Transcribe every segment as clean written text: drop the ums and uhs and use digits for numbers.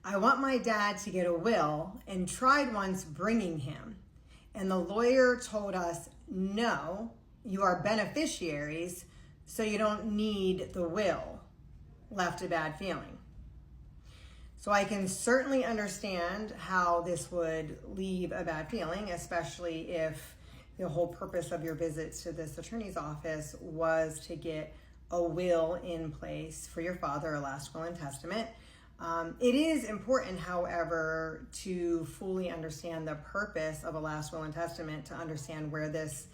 I want my dad to get a will and tried once bringing him. And the lawyer told us, no, you are beneficiaries, so you don't need the will. Left a bad feeling. So I can certainly understand how this would leave a bad feeling, especially if the whole purpose of your visits to this attorney's office was to get a will in place for your father, a last will and testament. It is important, however, to fully understand the purpose of a last will and testament to understand where this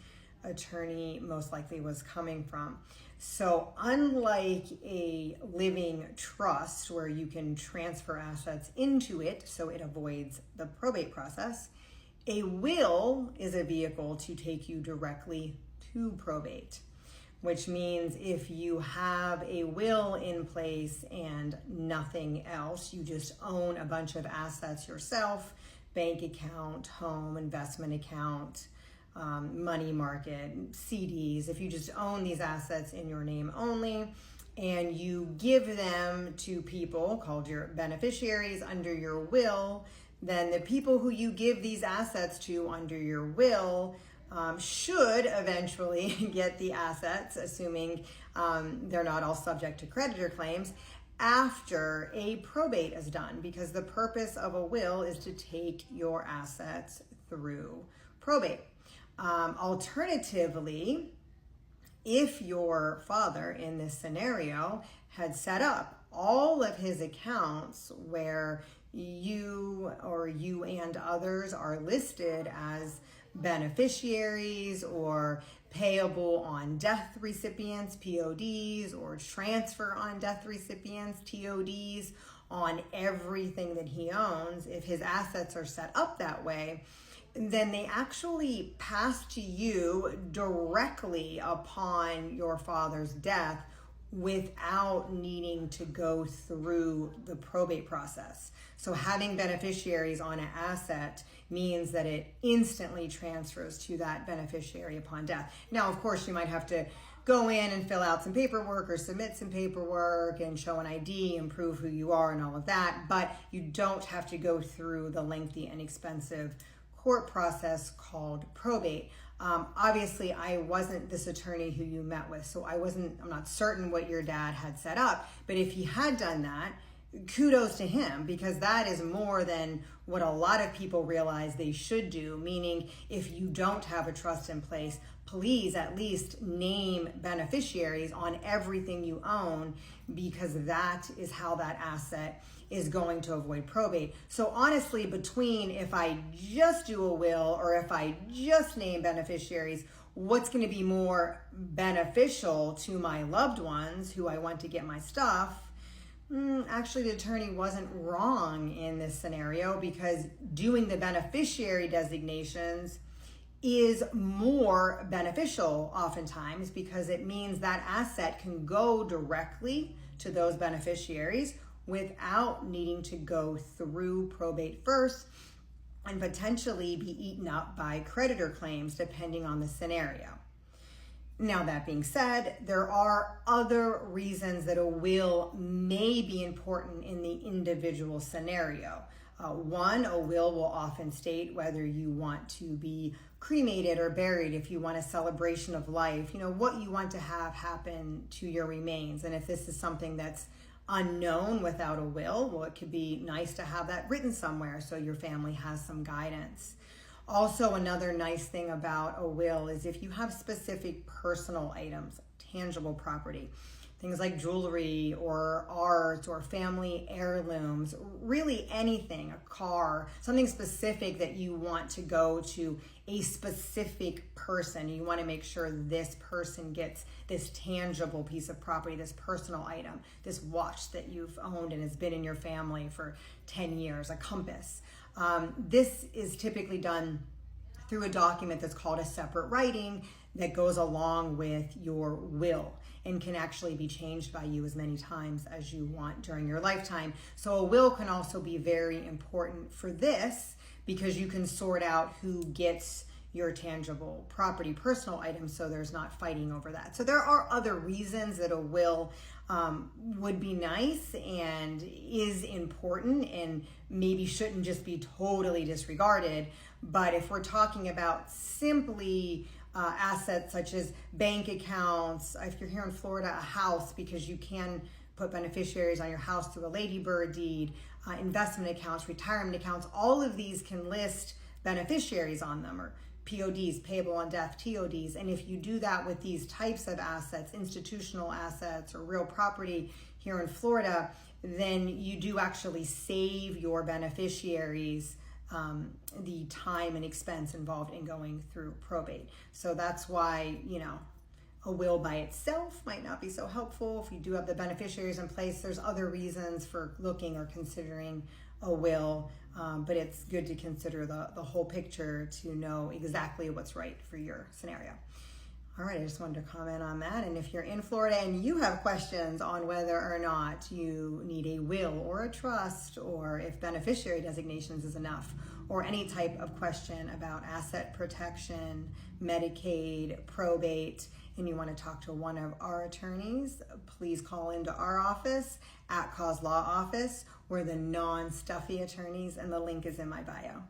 attorney most likely was coming from. So unlike a living trust where you can transfer assets into it so it avoids the probate process, a will is a vehicle to take you directly to probate, which means if you have a will in place and nothing else, you just own a bunch of assets yourself, bank account, home, investment account, money market, CDs, if you just own these assets in your name only and you give them to people called your beneficiaries under your will, then the people who you give these assets to under your will should eventually get the assets, assuming they're not all subject to creditor claims, after a probate is done, because the purpose of a will is to take your assets through probate. Alternatively, if your father in this scenario had set up all of his accounts where you and others are listed as beneficiaries or payable on death recipients, PODs, or transfer on death recipients, TODs, on everything that he owns, if his assets are set up that way, then they actually pass to you directly upon your father's death without needing to go through the probate process. So having beneficiaries on an asset means that it instantly transfers to that beneficiary upon death. Now, of course, you might have to go in and fill out some paperwork or submit some paperwork and show an ID and prove who you are and all of that, but you don't have to go through the lengthy and expensive court process called probate. Obviously, I wasn't this attorney who you met with, so I'm not certain what your dad had set up, but if he had done that, kudos to him, because that is more than what a lot of people realize they should do, meaning if you don't have a trust in place, please at least name beneficiaries on everything you own, because that is how that asset is going to avoid probate. So honestly, between if I just do a will or if I just name beneficiaries, what's going to be more beneficial to my loved ones who I want to get my stuff? Actually, the attorney wasn't wrong in this scenario, because doing the beneficiary designations is more beneficial oftentimes, because it means that asset can go directly to those beneficiaries without needing to go through probate first and potentially be eaten up by creditor claims depending on the scenario. Now, that being said, there are other reasons that a will may be important in the individual scenario. One, a will often state whether you want to be cremated or buried, if you want a celebration of life, what you want to have happen to your remains. And if this is something that's unknown without a will, well, it could be nice to have that written somewhere so your family has some guidance. Also, another nice thing about a will is if you have specific personal items, tangible property, things like jewelry or art or family heirlooms, really anything, a car, something specific that you want to go to a specific person. You want to make sure this person gets this tangible piece of property, this personal item, this watch that you've owned and has been in your family for 10 years, a compass. This is typically done through a document that's called a separate writing that goes along with your will and can actually be changed by you as many times as you want during your lifetime. So a will can also be very important for this, because you can sort out who gets your tangible property, personal items, so there's not fighting over that. So there are other reasons that a will would be nice and is important and maybe shouldn't just be totally disregarded. But if we're talking about simply assets such as bank accounts, if you're here in Florida, a house, because you can put beneficiaries on your house through a ladybird deed, investment accounts, retirement accounts, all of these can list beneficiaries on them, or PODs, payable on death, TODs. And if you do that with these types of assets, institutional assets or real property here in Florida, then you do actually save your beneficiaries the time and expense involved in going through probate. So that's why, a will by itself might not be so helpful. If you do have the beneficiaries in place, there's other reasons for looking or considering a will, but it's good to consider the whole picture to know exactly what's right for your scenario. All right, I just wanted to comment on that. And if you're in Florida and you have questions on whether or not you need a will or a trust, or if beneficiary designations is enough, or any type of question about asset protection, Medicaid, probate, and you want to talk to one of our attorneys, please call into our office, atCAUSE Law Office. We're the non-stuffy attorneys, and the link is in my bio.